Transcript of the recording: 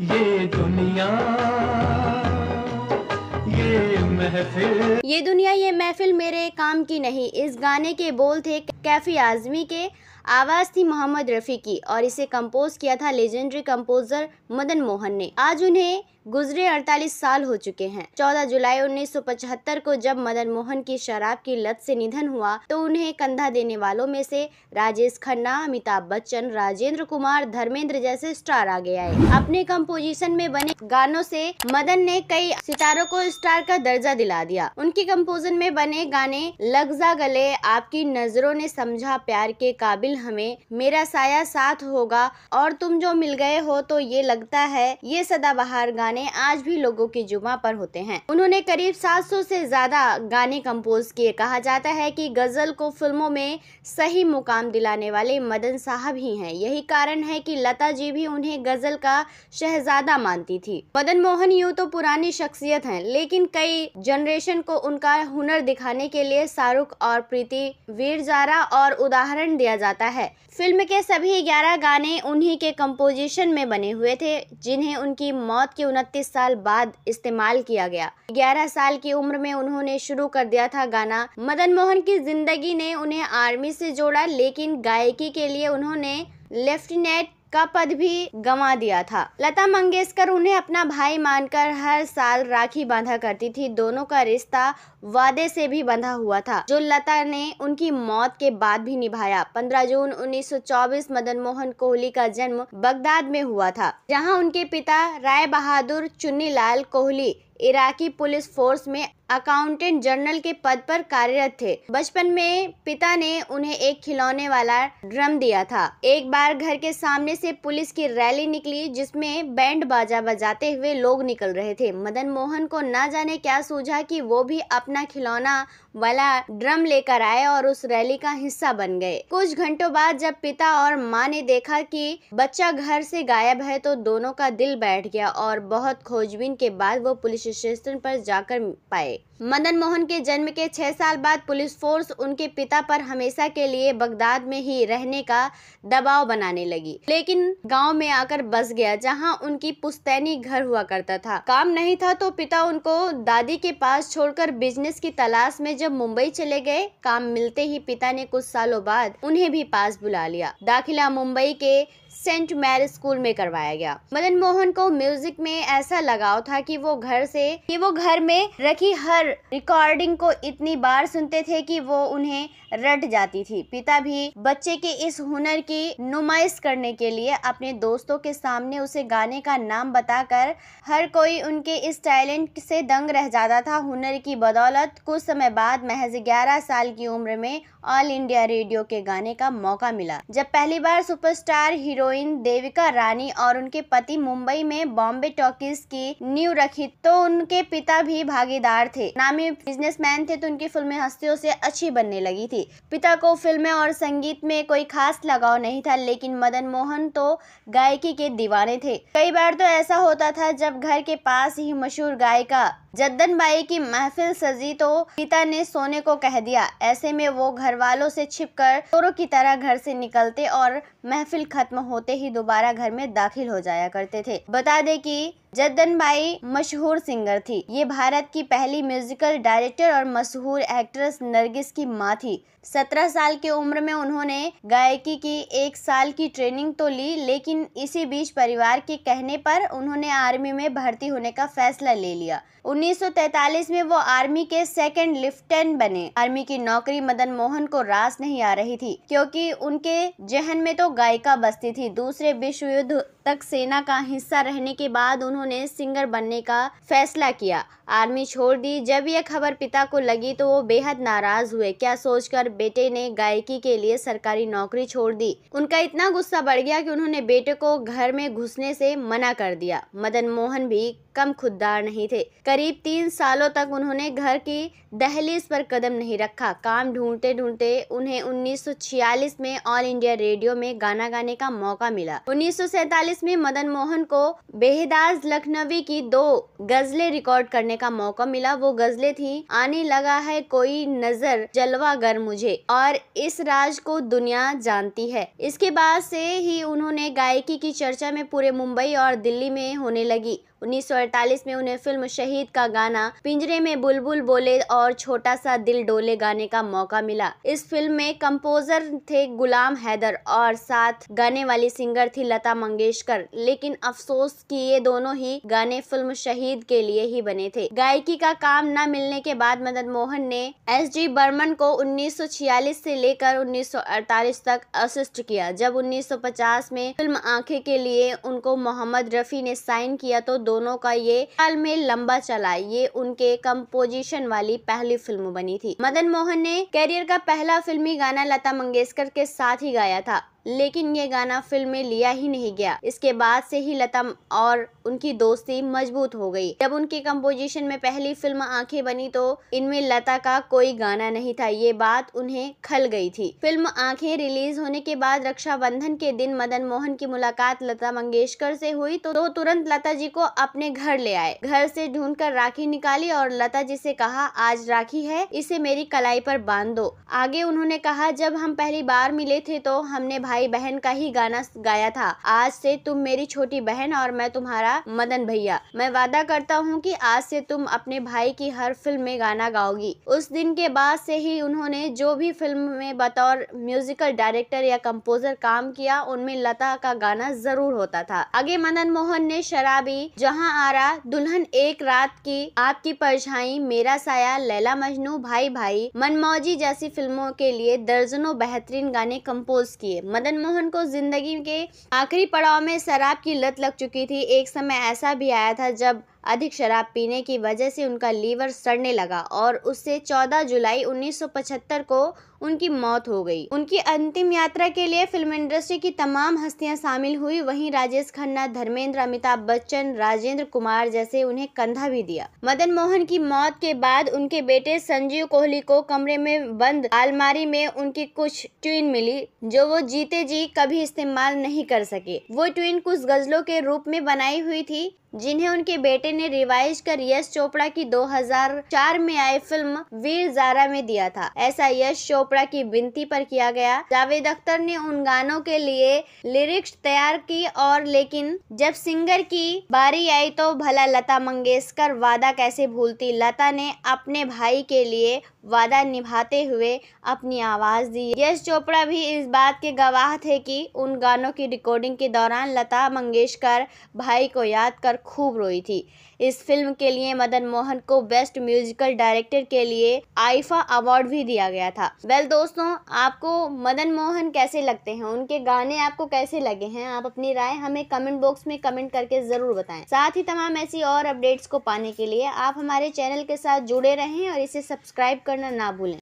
ये दुनिया ये महफिल मेरे काम की नहीं। इस गाने के बोल थे कैफी आजमी के, आवाज थी मोहम्मद रफ़ी की और इसे कंपोज किया था लेजेंडरी कंपोजर मदन मोहन ने। आज उन्हें गुजरे 48 साल हो चुके हैं। 14 जुलाई 1975 को जब मदन मोहन की शराब की लत से निधन हुआ तो उन्हें कंधा देने वालों में से राजेश खन्ना, अमिताभ बच्चन, राजेंद्र कुमार, धर्मेंद्र जैसे स्टार आगे आए। अपने कंपोजिशन में बने गानों से मदन ने कई सितारों को स्टार का दर्जा दिला दिया। उनकी कंपोजिशन में बने गाने लग जा गले, आपकी नजरों ने समझा प्यार के काबिल हमें, मेरा साया साथ होगा और तुम जो मिल गए हो तो ये लगता है, ये सदाबहार गाने आज भी लोगों की जुबां पर होते हैं। उन्होंने करीब 700 से ज्यादा गाने कंपोज किए। कहा जाता है कि गजल को फिल्मों में सही मुकाम दिलाने वाले मदन साहब ही हैं। यही कारण है कि लता जी भी उन्हें गजल का शहजादा मानती थी। मदन मोहन यूं तो पुरानी शख्सियत हैं, लेकिन कई जनरेशन को उनका हुनर दिखाने के लिए शाहरुख और प्रीति वीरजारा और उदाहरण दिया जाता है। फिल्म के सभी 11 गाने उन्हीं के कंपोजिशन में बने हुए थे, जिन्हें उनकी मौत के 29 साल बाद इस्तेमाल किया गया। 11 साल की उम्र में उन्होंने शुरू कर दिया था गाना। मदन मोहन की जिंदगी ने उन्हें आर्मी से जोड़ा, लेकिन गायकी के लिए उन्होंने लेफ्टिनेंट का पद भी गंवा दिया था। लता मंगेशकर उन्हें अपना भाई मानकर हर साल राखी बांधा करती थी। दोनों का रिश्ता वादे से भी बंधा हुआ था, जो लता ने उनकी मौत के बाद भी निभाया। 15 जून 1924 मदन मोहन कोहली का जन्म बगदाद में हुआ था, जहां उनके पिता राय बहादुर चुन्नीलाल कोहली इराकी पुलिस फोर्स में अकाउंटेंट जनरल के पद पर कार्यरत थे। बचपन में पिता ने उन्हें एक खिलौने वाला ड्रम दिया था। एक बार घर के सामने से पुलिस की रैली निकली, जिसमें बैंड बाजा बजाते हुए लोग निकल रहे थे। मदन मोहन को ना जाने क्या सूझा कि वो भी अपना खिलौना वाला ड्रम लेकर आए और उस रैली का हिस्सा बन गए। कुछ घंटों बाद जब पिता और माँ ने देखा कि बच्चा घर से गायब है तो दोनों का दिल बैठ गया और बहुत खोजबीन के बाद वो पुलिस स्टेशन पर जाकर पाए। मदन मोहन के जन्म के 6 साल बाद पुलिस फोर्स उनके पिता पर हमेशा के लिए बगदाद में ही रहने का दबाव बनाने लगी, लेकिन गांव में आकर बस गया, जहां उनकी पुश्तैनी घर हुआ करता था। काम नहीं था तो पिता उनको दादी के पास छोड़कर बिजनेस की तलाश में जब मुंबई चले गए। काम मिलते ही पिता ने कुछ सालों बाद उन्हें भी पास बुला लिया। दाखिला मुंबई के सेंट मैरी स्कूल में करवाया गया। मदन मोहन को म्यूजिक में ऐसा लगाव था कि वो घर में रखी हर रिकॉर्डिंग को इतनी बार सुनते थे कि वो उन्हें रट जाती थी। पिता भी बच्चे के इस हुनर की नुमाइश करने के लिए अपने दोस्तों के सामने उसे गाने का नाम बताकर हर कोई उनके इस टैलेंट से दंग रह जाता था। हुनर की बदौलत कुछ समय बाद महज 11 साल की उम्र में ऑल इंडिया रेडियो के गाने का मौका मिला। जब पहली बार सुपरस्टार हीरोइन देविका रानी और उनके पति मुंबई में बॉम्बे टॉकीज की नींव रखी तो उनके पिता भी भागीदार थे। नामी बिजनेसमैन थे तो उनकी फिल्में हस्तियों से अच्छी बनने लगी थी। पिता को फिल्में और संगीत में कोई खास लगाव नहीं था, लेकिन मदन मोहन तो गायकी के दीवाने थे। कई बार तो ऐसा होता था जब घर के पास ही मशहूर गायिका जद्दन बाई की महफिल सजी तो पिता ने सोने को कह दिया। ऐसे में वो घर वालों से छिपकर चोरों की तरह घर से निकलते और महफिल खत्म होते ही दोबारा घर में दाखिल हो जाया करते थे। बता दें कि जद्दन बाई मशहूर सिंगर थी। ये भारत की पहली म्यूजिकल डायरेक्टर और मशहूर एक्ट्रेस नरगिस की माँ थी। 17 साल की उम्र में उन्होंने गायकी की 1 साल की ट्रेनिंग तो ली, लेकिन इसी बीच परिवार के कहने पर उन्होंने आर्मी में भर्ती होने का फैसला ले लिया। 1943 में वो आर्मी के सेकंड लेफ्टिनेंट बने। आर्मी की नौकरी मदन मोहन को रास नहीं आ रही थी, क्योंकि उनके जहन में तो गायिका बसती थी। दूसरे विश्व युद्ध तक सेना का हिस्सा रहने के बाद उन्होंने सिंगर बनने का फैसला किया। आर्मी छोड़ दी। जब यह खबर पिता को लगी तो वो बेहद नाराज हुए। क्या सोचकर बेटे ने गायकी के लिए सरकारी नौकरी छोड़ दी। उनका इतना गुस्सा बढ़ गया कि उन्होंने बेटे को घर में घुसने से मना कर दिया। मदन मोहन भी कम खुददार नहीं थे। करीब 3 सालों तक उन्होंने घर की दहलीज पर कदम नहीं रखा। काम ढूंढते ढूंढते उन्हें 1946 में ऑल इंडिया रेडियो में गाना गाने का मौका मिला। 1947 1947 में मदन मोहन को बेहदाज लखनवी की 2 गजलें रिकॉर्ड करने का मौका मिला। वो गजलें थी आने लगा है कोई नजर जलवागर मुझे और इस राज को दुनिया जानती है। इसके बाद से ही उन्होंने गायकी की चर्चा में पूरे मुंबई और दिल्ली में होने लगी। 1948 में उन्हें फिल्म शहीद का गाना पिंजरे में बुलबुल बोले और छोटा सा दिल डोले गाने का मौका मिला। इस फिल्म में कंपोजर थे गुलाम हैदर और साथ गाने वाली सिंगर थी लता मंगेशकर, लेकिन अफसोस कि ये दोनों ही गाने फिल्म शहीद के लिए ही बने थे। गायकी का काम न मिलने के बाद मदन मोहन ने S.G. बर्मन को 1946 से लेकर 1948 तक असिस्ट किया। जब 1950 में फिल्म आंखें के लिए उनको मोहम्मद रफी ने साइन किया तो दोनों का ये तालमेल लंबा चला। ये उनके कंपोजिशन वाली पहली फिल्म बनी थी। मदन मोहन ने कैरियर का पहला फिल्मी गाना लता मंगेशकर के साथ ही गाया था, लेकिन ये गाना फिल्म में लिया ही नहीं गया। इसके बाद से ही लता और उनकी दोस्ती मजबूत हो गई। जब उनके कंपोजिशन में पहली फिल्म आंखें बनी तो इनमें लता का कोई गाना नहीं था। ये बात उन्हें खल गई थी। फिल्म आंखें रिलीज होने के बाद रक्षाबंधन के दिन मदन मोहन की मुलाकात लता मंगेशकर से हुई तो तुरंत लता जी को अपने घर ले आए। घर से ढूंढकर राखी निकाली और लता जी से कहा, आज राखी है, इसे मेरी कलाई पर बांध दो। आगे उन्होंने कहा, जब हम पहली बार मिले थे तो हमने भाई बहन का ही गाना गाया था। आज से तुम मेरी छोटी बहन और मैं तुम्हारा मदन भैया। मैं वादा करता हूँ कि आज से तुम अपने भाई की हर फिल्म में गाना गाओगी। उस दिन के बाद से ही उन्होंने जो भी फिल्म में बतौर म्यूजिकल डायरेक्टर या कंपोजर काम किया, उनमें लता का गाना जरूर होता था। आगे मदन मोहन ने शराबी, जहाँ आरा, दुल्हन एक रात की, आपकी परछाई, मेरा साया, लैला मजनू, भाई भाई, मनमौजी जैसी फिल्मों के लिए दर्जनों बेहतरीन गाने कंपोज किए। मदन मोहन को जिंदगी के आखिरी पड़ाव में शराब की लत लग चुकी थी। एक समय ऐसा भी आया था जब अधिक शराब पीने की वजह से उनका लीवर सड़ने लगा और उससे 14 जुलाई 1975 को उनकी मौत हो गई। उनकी अंतिम यात्रा के लिए फिल्म इंडस्ट्री की तमाम हस्तियां शामिल हुई। वहीं राजेश खन्ना, धर्मेंद्र, अमिताभ बच्चन, राजेंद्र कुमार जैसे उन्हें कंधा भी दिया। मदन मोहन की मौत के बाद उनके बेटे संजीव कोहली को कमरे में बंद अलमारी में उनकी कुछ ट्यून मिली जो वो जीते जी कभी इस्तेमाल नहीं कर सके। वो ट्यून कुछ गजलों के रूप में बनाई हुई थी जिन्हें उनके बेटे ने रिवाइज कर यश चोपड़ा की 2004 में आई फिल्म वीर ज़ारा में दिया था। ऐसा यश चोपड़ा की विनती पर किया गया। जावेद अख्तर ने उन गानों के लिए लिरिक्स तैयार की और लेकिन जब सिंगर की बारी आई तो भला लता मंगेशकर वादा कैसे भूलती। लता ने अपने भाई के लिए वादा निभाते हुए अपनी आवाज दी। यश चोपड़ा भी इस बात के गवाह थे कि उन गानों की रिकॉर्डिंग के दौरान लता मंगेशकर भाई को याद कर खूब रोई थी। इस फिल्म के लिए मदन मोहन को बेस्ट म्यूजिकल डायरेक्टर के लिए आईफा अवार्ड भी दिया गया था। वेल दोस्तों, आपको मदन मोहन कैसे लगते हैं, उनके गाने आपको कैसे लगे हैं? आप अपनी राय हमें कमेंट बॉक्स में कमेंट करके जरूर बताएं। साथ ही तमाम ऐसी और अपडेट्स को पाने के लिए आप हमारे चैनल के साथ जुड़े रहें और इसे सब्सक्राइब करना ना भूलें।